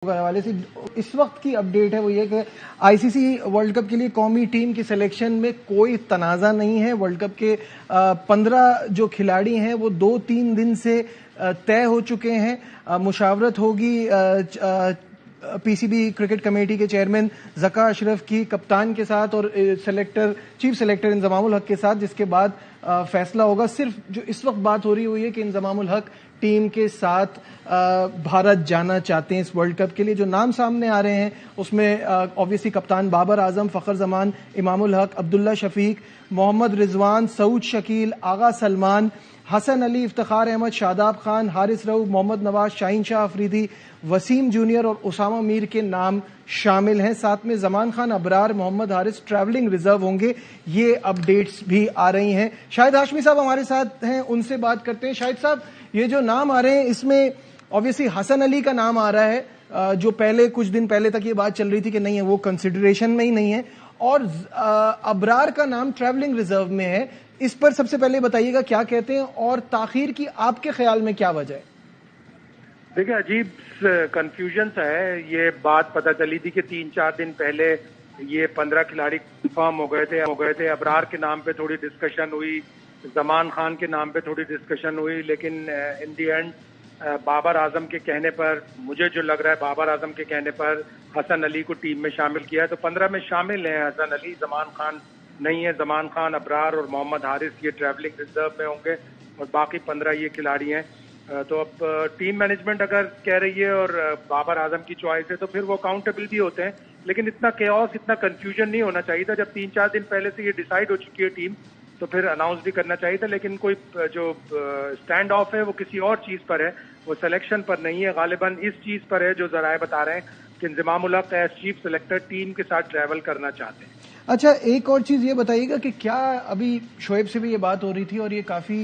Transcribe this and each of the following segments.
کے حوالے سے اس وقت کی اپڈیٹ ہے وہ یہ کہ آئی سی سی ورلڈ کپ کے لیے قومی ٹیم کی سلیکشن میں کوئی تنازع نہیں ہے. ورلڈ کپ کے 15 جو کھلاڑی ہیں وہ 2-3 دن سے طے ہو چکے ہیں. مشاورت ہوگی پی سی بی کرکٹ کمیٹی کے چیئرمین ذکا اشرف کی کپتان کے ساتھ اور چیف سلیکٹر انضمام الحق کے ساتھ, جس کے بعد فیصلہ ہوگا. صرف جو اس وقت بات ہو رہی ہوئی ہے کہ انضمام الحق ٹیم کے ساتھ بھارت جانا چاہتے ہیں اس ورلڈ کپ کے لیے. جو نام سامنے آ رہے ہیں اس میں obviously کپتان بابر اعظم, فخر زمان, امام الحق, عبداللہ شفیق, محمد رضوان, سعود شکیل, آغا سلمان, حسن علی, افتخار احمد, شاداب خان, حارث رؤوف, محمد نواز, شاہین شاہ افریدی, وسیم جونیئر اور اسامہ میر کے نام شامل ہیں. ساتھ میں زمان خان, ابرار, محمد حارث ٹریولنگ ریزرو ہوں گے. یہ اپڈیٹس بھی آ رہی ہیں. شاہد ہاشمی صاحب ہمارے ساتھ ہیں, ان سے بات کرتے ہیں. شاہد صاحب, یہ جو نام آ رہے ہیں اس میں obviously حسن علی کا نام آ رہا ہے, جو پہلے کچھ دن پہلے تک یہ بات چل رہی تھی کہ نہیں ہے, وہ کنسیڈریشن میں ہی نہیں ہے, اور ابرار کا نام ٹریولنگ ریزرو میں ہے. اس پر سب سے پہلے بتائیے گا کیا کہتے ہیں, اور تاخیر کی آپ کے خیال میں کیا وجہ ہے؟ دیکھیں, عجیب کنفیوژن سا ہے. یہ بات پتہ چلی تھی کہ 3-4 دن پہلے یہ 15 کھلاڑی کنفرم ہو گئے تھے. ابرار کے نام پہ تھوڑی ڈسکشن ہوئی, زمان خان کے نام پہ تھوڑی ڈسکشن ہوئی, لیکن ان دی اینڈ بابر اعظم کے کہنے پر, مجھے جو لگ رہا ہے بابر اعظم کے کہنے پر حسن علی کو ٹیم میں شامل کیا ہے. تو 15 میں شامل ہیں حسن علی, زمان خان نہیں ہے. زمان خان, ابرار اور محمد حارث یہ ٹریولنگ ریزرو میں ہوں گے, اور باقی 15 یہ کھلاڑی ہیں. تو اب ٹیم مینجمنٹ اگر کہہ رہی ہے اور بابر اعظم کی چوائس ہے تو پھر وہ اکاؤنٹیبل بھی ہوتے ہیں. لیکن اتنا کیوس, اتنا کنفیوژن نہیں ہونا چاہیے تھا. جب 3-4 دن پہلے سے یہ ڈیسائیڈ ہو چکی ہے ٹیم, تو پھر اناؤنس بھی کرنا چاہیے تھا. لیکن کوئی جو اسٹینڈ آف ہے وہ کسی اور چیز پر ہے, وہ سلیکشن پر نہیں ہے. غالباً اس چیز پر ہے جو ذرائع بتا رہے ہیں کہ انضمام الحق ایز چیف سلیکٹر ٹیم کے ساتھ ٹریول کرنا چاہتے ہیں. اچھا, ایک اور چیز یہ بتائیے گا کہ کیا ابھی شعیب سے بھی یہ بات ہو رہی تھی اور یہ کافی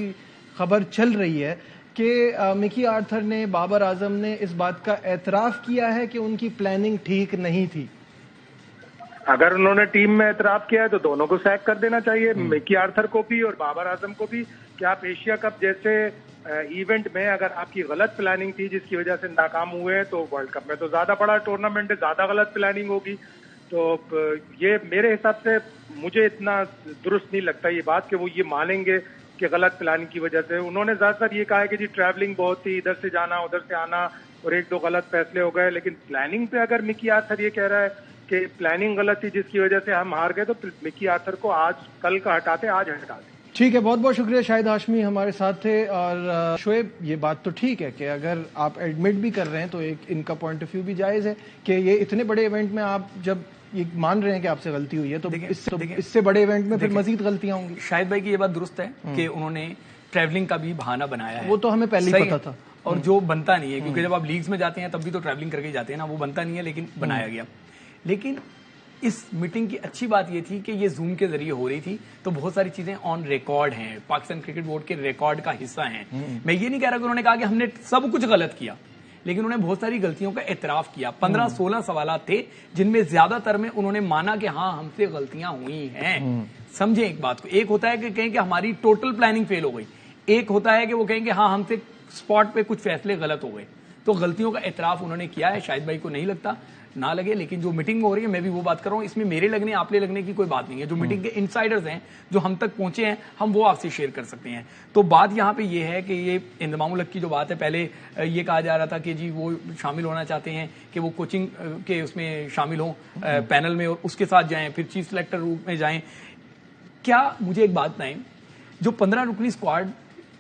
خبر چل رہی ہے کہ مکی آرتھر نے, بابر اعظم نے اس بات کا اعتراف کیا ہے کہ ان کی پلاننگ ٹھیک نہیں تھی. اگر انہوں نے ٹیم میں اعتراف کیا ہے تو دونوں کو سیک کر دینا چاہیے, مکی آرتھر کو بھی اور بابر اعظم کو بھی. کہ آپ ایشیا کپ جیسے ایونٹ میں اگر آپ کی غلط پلاننگ تھی جس کی وجہ سے ناکام ہوئے, تو ورلڈ کپ میں تو زیادہ بڑا ٹورنامنٹ ہے, زیادہ غلط پلاننگ ہوگی. تو یہ میرے حساب سے مجھے اتنا درست نہیں لگتا یہ بات کہ وہ یہ مانیں گے کہ غلط پلاننگ کی وجہ سے. انہوں نے زیادہ تر یہ کہا ہے کہ جی ٹریولنگ بہت تھی, ادھر سے جانا ادھر سے آنا, اور 1-2 غلط فیصلے ہو گئے. لیکن پلاننگ پہ اگر مکی آرتھر یہ کہہ رہا ہے کہ پلاننگ غلط تھی جس کی وجہ سے ہم ہار گئے, تو مکی آرتھر کو آج کل کا ہٹاتے, آج ہٹا دیں. ٹھیک ہے, بہت بہت شکریہ. شاہد ہاشمی ہمارے ساتھ تھے. اور شعیب, یہ بات تو ٹھیک ہے کہ اگر آپ ایڈمٹ بھی کر رہے ہیں تو ایک ان کا پوائنٹ آف ویو بھی جائز ہے کہ یہ اتنے بڑے ایونٹ میں آپ جب یہ مان رہے ہیں کہ آپ سے غلطی ہوئی ہے, تو اس سے بڑے ایونٹ میں پھر مزید غلطیاں ہوں گی. شاہد بھائی کی یہ بات درست ہے کہ انہوں نے ٹریولنگ کا بھی بہانہ بنایا ہے. وہ تو ہمیں پہلے ہی پتا تھا, اور جو بنتا نہیں ہے, کیونکہ جب آپ لیگز میں جاتے ہیں تب بھی تو ٹریولنگ کر کے جاتے ہیں نا, وہ بنتا نہیں ہے لیکن بنایا گیا. لیکن اس میٹنگ کی اچھی بات یہ تھی کہ یہ زوم کے ذریعے ہو رہی تھی, تو بہت ساری چیزیں آن ریکارڈ ہیں, پاکستان کرکٹ بورڈ کے ریکارڈ کا حصہ ہیں. میں یہ نہیں کہہ رہا کہ انہوں نے کہا کہ ہم نے سب کچھ غلط کیا, لیکن انہوں نے بہت ساری غلطیوں کا اعتراف کیا. 15-16 سوالات تھے جن میں زیادہ تر میں انہوں نے مانا کہ ہاں ہم سے غلطیاں ہوئی ہیں. سمجھیں ایک بات کو, ایک ہوتا ہے کہ کہیں کہ ہماری ٹوٹل پلاننگ فیل ہو گئی, ایک ہوتا ہے کہ وہ کہیں کہ ہاں ہم سے اسپاٹ پہ کچھ فیصلے غلط ہو گئے. تو غلطیوں کا اعتراف انہوں نے کیا ہے. شاہد بھائی کو نہیں لگتا نہ لگے, لیکن جو میٹنگ ہو رہی ہے میں بھی وہ بات کر رہا ہوں, اس میں میرے لگنے آپ لے لگنے کی کوئی بات نہیں ہے. جو میٹنگ کے انسائڈرز ہیں جو ہم تک پہنچے ہیں, ہم وہ آپ سے شیئر کر سکتے ہیں. تو بات یہاں پہ یہ ہے کہ یہ انضمام الحق کی جو بات ہے, پہلے یہ کہا جا رہا تھا کہ جی وہ شامل ہونا چاہتے ہیں کہ وہ کوچنگ کے اس میں شامل ہوں پینل میں اور اس کے ساتھ جائیں, پھر چیف سلیکٹر روپ میں جائیں. کیا مجھے ایک بات بتائیں, جو 15 رکنی اسکواڈ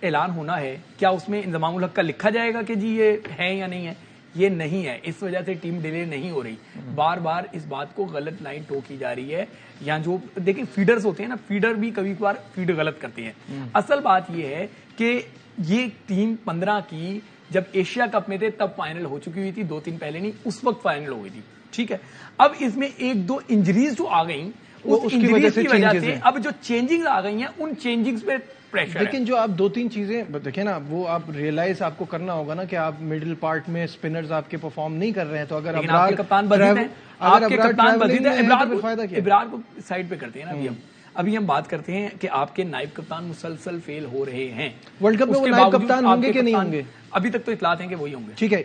اعلان ہونا ہے, کیا اس میں انضمام الحق کا لکھا جائے گا کہ جی یہ ہے یا نہیں ہے؟ یہ نہیں ہے. اس وجہ سے ٹیم ڈیلے نہیں ہو رہی. بار بار اس بات کو غلط لائن ٹو کی جا رہی ہے. یا جو دیکھیں فیڈرز ہوتے ہیں نا, فیڈر بھی کبھی کبھار فیڈ غلط کرتے ہیں. اصل بات یہ ہے کہ یہ ٹیم 15 کی جب ایشیا کپ میں تھے تب فائنل ہو چکی ہوئی تھی, 2-3 پہلے نہیں, اس وقت فائنل ہو گئی تھی. ٹھیک ہے, اب اس میں 1-2 انجریز جو آ گئیں, اس انجریز کی وجہ سے اب جو چینجنگ آ گئی ہیں ان چینجنگز پہ پریشر ہے. لیکن جو آپ 2-3 چیزیں دیکھیں نا, وہ آپ ریئلائز آپ کو کرنا ہوگا نا کہ آپ مڈل پارٹ میں اسپنرز آپ کے پرفارم نہیں کر رہے ہیں. تو اگر آپ کے کپتان بدید ہیں, آپ کے کپتان بدید ہیں, ابرار کو سائڈ پہ کرتے ہیں نا. ابھی ہم بات کرتے ہیں کہ آپ کے نائب کپتان مسلسل فیل ہو رہے ہیں. ورلڈ کپ میں وہ نائب کپتان ہوں گے کہ نہیں ہوں گے؟ ابھی تک تو اطلاعات ہیں کہ وہی ہوں گے. ٹھیک ہے.